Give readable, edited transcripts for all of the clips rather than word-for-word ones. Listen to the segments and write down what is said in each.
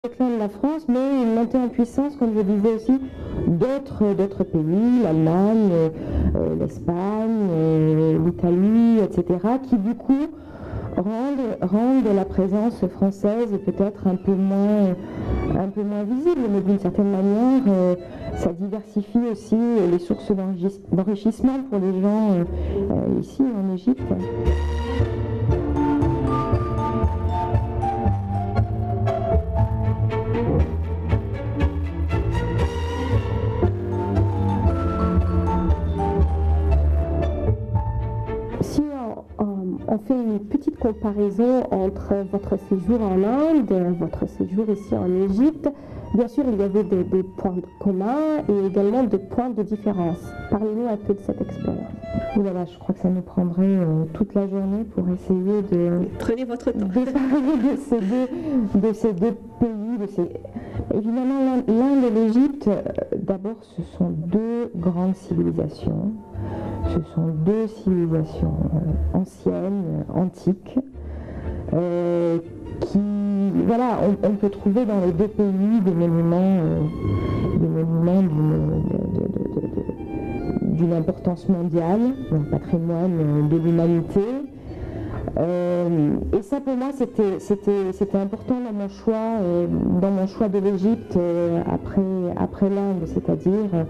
déclin de la France, mais une montée en puissance, comme je disais aussi, d'autres pays, l'Allemagne, l'Espagne, l'Italie, etc., qui du coup rendent la présence française peut-être un peu moins visible, mais d'une certaine manière, ça diversifie aussi les sources d'enrichissement pour les gens ici en Égypte. Si on fait une petite comparaison entre votre séjour en Inde, votre séjour ici en Égypte, bien sûr il y avait des points communs et également des points de différence. Parlez-nous un peu de cette expérience. Voilà, je crois que ça nous prendrait toute la journée pour essayer de... Prenez votre temps. De ces deux pays. Évidemment, l'Inde et l'Égypte, d'abord, ce sont deux grandes civilisations. Ce sont deux civilisations anciennes, antiques, qui, voilà, on peut trouver dans les deux pays des monuments d'une importance mondiale, dans le patrimoine de l'humanité. Et ça pour moi c'était important dans mon choix de l'Égypte après l'Inde, c'est-à-dire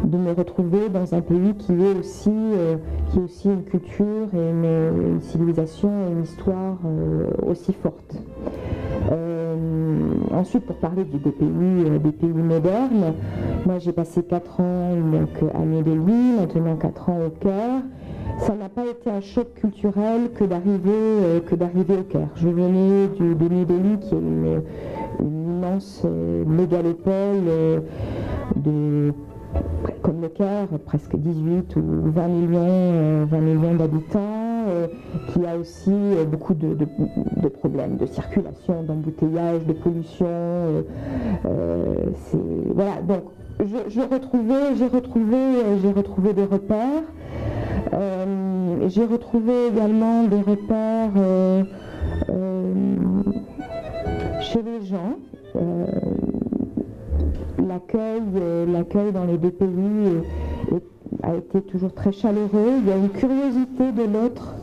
de me retrouver dans un pays qui est aussi une culture et une civilisation et une histoire aussi forte. Ensuite, pour parler des pays modernes, moi j'ai passé 4 ans donc, à New Delhi, maintenant 4 ans au Caire. Ça n'a pas été un choc culturel que d'arriver au Caire. Je venais de New Delhi, qui est une immense mégalopole comme le Caire, presque 18 ou 20 millions d'habitants, qui a aussi beaucoup de problèmes de circulation, d'embouteillage, de pollution. Voilà, donc j'ai retrouvé des repères. J'ai retrouvé également des repères chez les gens. L'accueil dans les deux pays a été toujours très chaleureux. Il y a une curiosité de l'autre,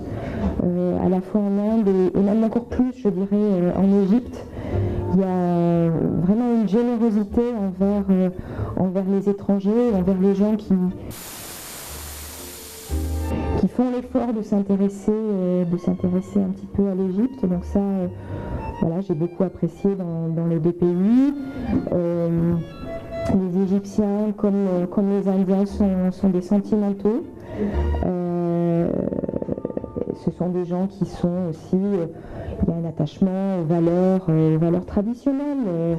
à la fois en Inde et même encore plus, je dirais, en Égypte. Il y a vraiment une générosité envers les étrangers, envers les gens qui font l'effort de s'intéresser un petit peu à l'Égypte. Donc ça, voilà, j'ai beaucoup apprécié dans les deux pays. Les Égyptiens, comme les Indiens, sont des sentimentaux. Ce sont des gens qui sont aussi... il y a un attachement aux valeurs traditionnelles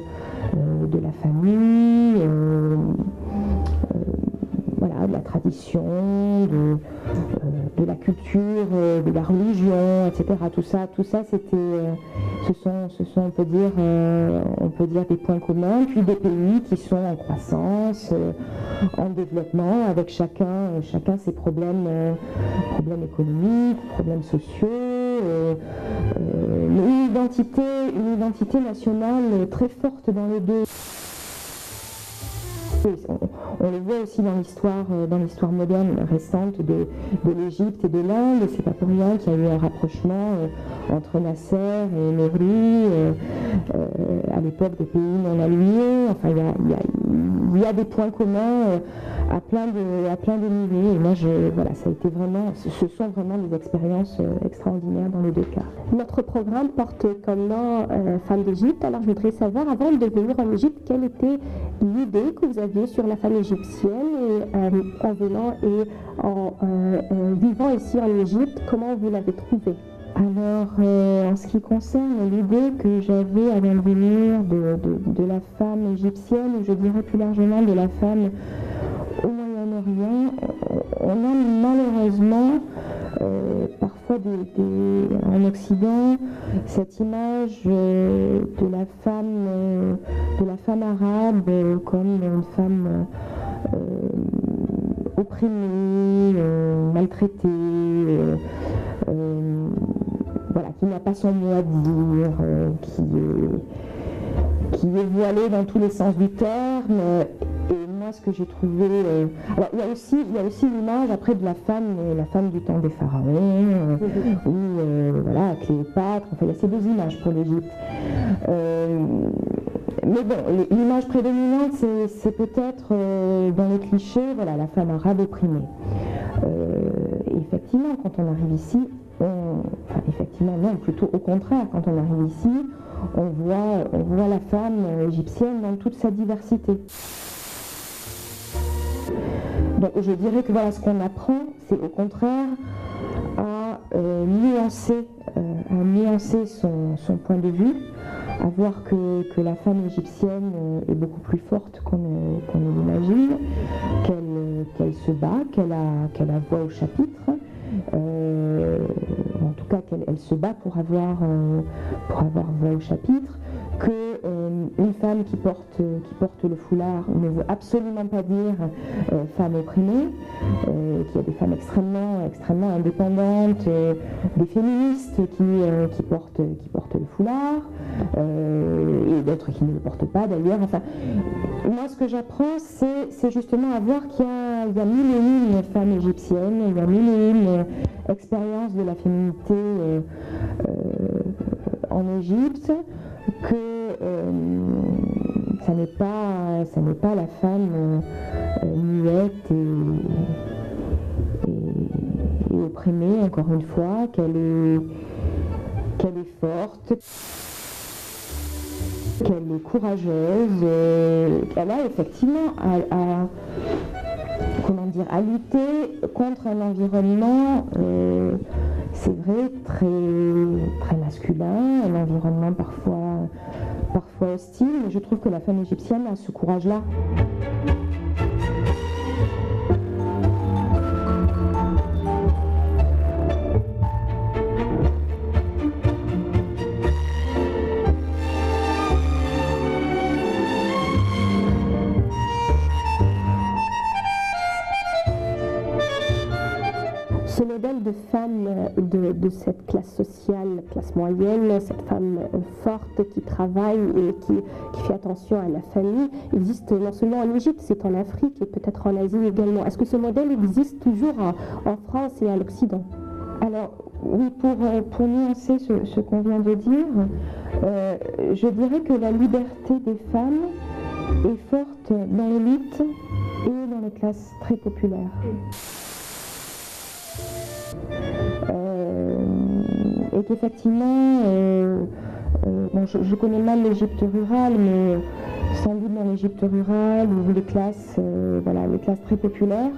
de la famille, voilà, de la tradition, de la culture, de la religion, etc. Tout ça, ce sont on peut dire des points communs, puis des pays qui sont en croissance, en développement, avec chacun ses problèmes économiques, problèmes sociaux, une identité nationale très forte dans les deux. On le voit aussi dans l'histoire moderne récente de l'Égypte et de l'Inde. C'est pas pour rien qu'il y a eu un rapprochement entre Nasser et Mehdi à l'époque des pays non alliés. Enfin, il y a des points communs à plein de niveaux. Et moi, voilà, ça a été vraiment, ce sont vraiment des expériences extraordinaires dans les deux cas. Notre programme porte comme nom Femmes d'Égypte. Alors je voudrais savoir, avant de venir en Égypte, quelle était l'idée que vous aviez sur la femme égyptienne et en venant et en vivant ici en Égypte, comment vous l'avez trouvée? Alors, en ce qui concerne l'idée que j'avais avant de venir de la femme égyptienne, ou je dirais plus largement de la femme au Moyen-Orient, on a malheureusement parfois en Occident cette image de la femme arabe comme une femme opprimée, maltraitée, voilà, qui n'a pas son mot à dire, qui est voilée dans tous les sens du terme. Et moi, ce que j'ai trouvé... alors, il y a aussi l'image, après, de la femme du temps des pharaons, voilà, Cléopâtre, enfin, il y a ces deux images pour l'Égypte. Mais bon, l'image prédominante, c'est peut-être, dans les clichés, voilà, la femme arabe opprimée. Et effectivement, quand on arrive ici, effectivement, non, plutôt au contraire, quand on arrive ici, on voit la femme égyptienne dans toute sa diversité. Donc je dirais que voilà, ce qu'on apprend, c'est au contraire à nuancer son point de vue, à voir que la femme égyptienne est beaucoup plus forte qu'on ne l'imagine, qu'elle se bat, qu'elle a voix au chapitre. En tout cas qu'elle se bat pour avoir voix au chapitre, qu'une femme qui porte le foulard ne veut absolument pas dire femme opprimée, qu'il y a des femmes extrêmement indépendantes, des féministes qui portent le foulard, et d'autres qui ne le portent pas d'ailleurs. Enfin, moi ce que j'apprends, c'est justement à voir qu'il y a mille et une femmes égyptiennes, il y a mille et une expériences de la féminité en Égypte, que ça n'est pas la femme muette et opprimée, encore une fois, qu'elle est forte, qu'elle est courageuse, qu'elle a effectivement à lutter contre un environnement, c'est vrai, très masculin, un environnement parfois hostile, mais je trouve que la femme égyptienne a ce courage-là. Ce modèle de femme de cette classe sociale, classe moyenne, cette femme forte qui travaille et qui fait attention à la famille, existe non seulement en Égypte, c'est en Afrique et peut-être en Asie également. Est-ce que ce modèle existe toujours en France et à l'Occident? Alors oui, pour nuancer ce qu'on vient de dire, je dirais que la liberté des femmes est forte dans l'élite et dans les classes très populaires. Et qu'effectivement, bon, je connais mal l'Égypte rurale, mais sans doute dans l'Égypte rurale ou les classes très populaires,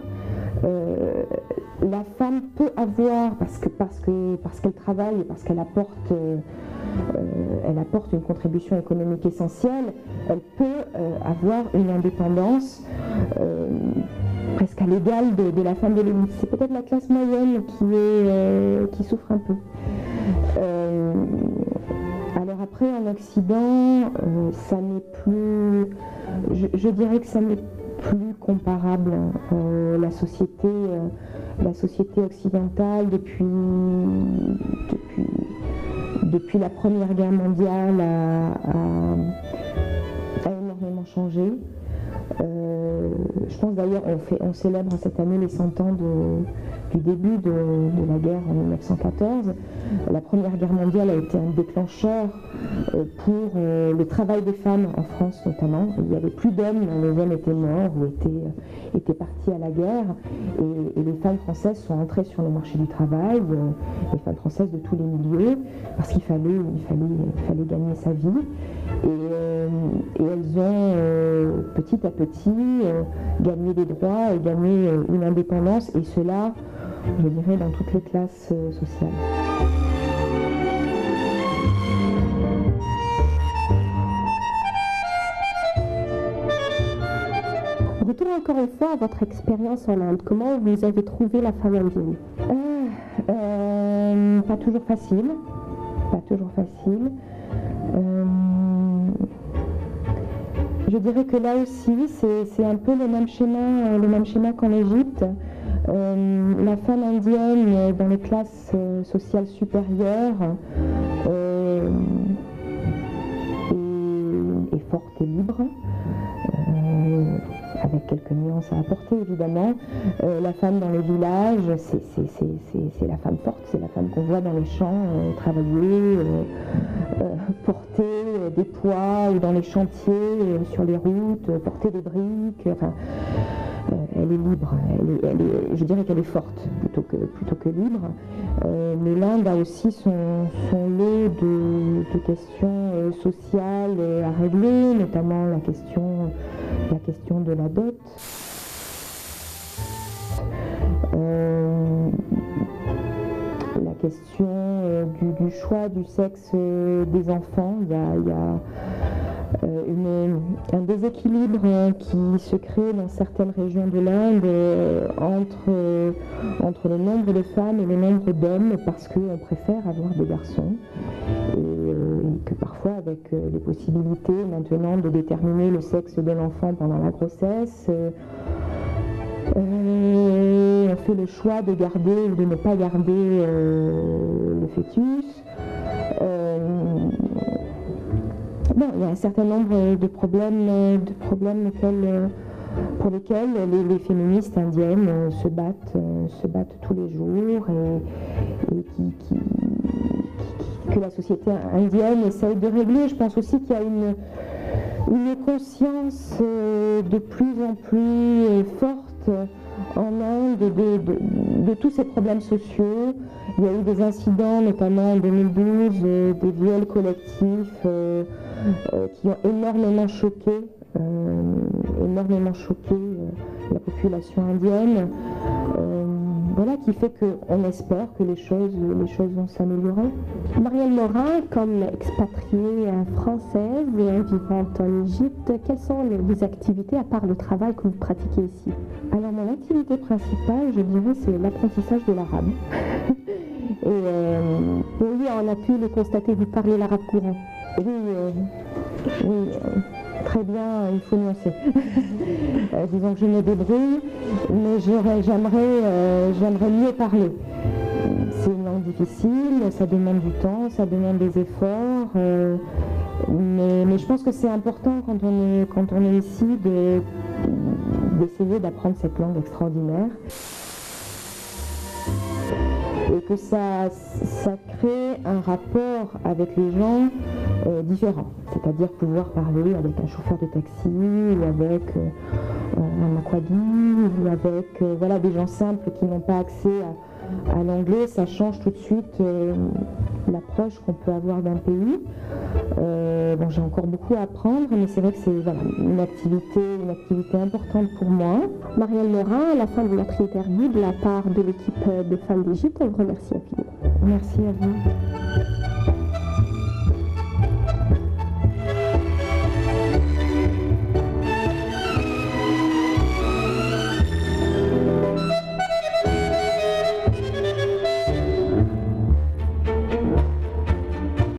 la femme peut avoir, parce qu'elle travaille et parce qu'elle apporte une contribution économique essentielle, elle peut avoir une indépendance presque à l'égal de la femme de l'élite. C'est peut-être la classe moyenne qui souffre un peu. Alors après, en Occident, ça n'est plus... Je dirais que ça n'est plus comparable. La société occidentale, depuis la Première Guerre mondiale, a énormément changé. Je pense d'ailleurs, on célèbre cette année les 100 ans du début de la guerre en 1914. La Première Guerre mondiale a été un déclencheur pour le travail des femmes en France notamment. Il n'y avait plus d'hommes, les hommes étaient morts ou étaient partis à la guerre, et les femmes françaises sont entrées sur le marché du travail, les femmes françaises de tous les milieux, parce qu'il fallait gagner sa vie. Et elles ont petit à petit gagné des droits et gagné une indépendance, et cela, je dirais, dans toutes les classes sociales. Retournons encore une fois à votre expérience en Inde. Comment vous avez trouvé la femme indienne? Pas toujours facile. Je dirais que là aussi, c'est un peu le même schéma qu'en Égypte. La femme indienne dans les classes sociales supérieures est forte et libre, avec quelques nuances à apporter évidemment. La femme dans les villages, c'est la femme forte, c'est la femme qu'on voit dans les champs travailler, porter des poids ou dans les chantiers, sur les routes, porter des briques. Enfin, elle est libre, je dirais qu'elle est forte plutôt que libre. Mais l'Inde a aussi son lot de questions sociales à régler, notamment la question de la dot. La question du choix du sexe des enfants. Il y a un déséquilibre qui se crée dans certaines régions de l'Inde entre le nombre de femmes et le nombre d'hommes, parce qu'on préfère avoir des garçons, et que parfois avec les possibilités maintenant de déterminer le sexe de l'enfant pendant la grossesse, on fait le choix de garder ou de ne pas garder le fœtus. Bon, il y a un certain nombre de problèmes pour lesquels les féministes indiennes se battent tous les jours, et que la société indienne essaye de régler. Je pense aussi qu'il y a une conscience de plus en plus forte en Inde de tous ces problèmes sociaux. Il y a eu des incidents, notamment en 2012, des viols collectifs qui ont énormément choqué la population indienne. Voilà, qui fait qu'on espère que les choses vont s'améliorer. Marielle Morin, comme expatriée française et vivante en Égypte, quelles sont les activités, à part le travail, que vous pratiquez ici? Alors, mon activité principale, je dirais, c'est l'apprentissage de l'arabe. Oui, on a pu le constater, vous parlez l'arabe courant. Oui, très bien, il faut nuancer. Disons que je me débrouille, mais j'aimerais mieux parler. C'est une langue difficile, ça demande du temps, ça demande des efforts, mais je pense que c'est important quand on est ici d'essayer d'apprendre cette langue extraordinaire. Et que ça crée un rapport avec les gens différent, c'est-à-dire pouvoir parler avec un chauffeur de taxi ou avec un aquadi ou avec des gens simples qui n'ont pas accès à l'anglais. Ça change tout de suite l'approche qu'on peut avoir d'un pays. J'ai encore beaucoup à apprendre, mais c'est vrai que c'est une activité importante pour moi. Marielle Morin, à la fin de notre interview, de la part de l'équipe de Femmes d'Égypte, on vous remercie infiniment. Merci à vous.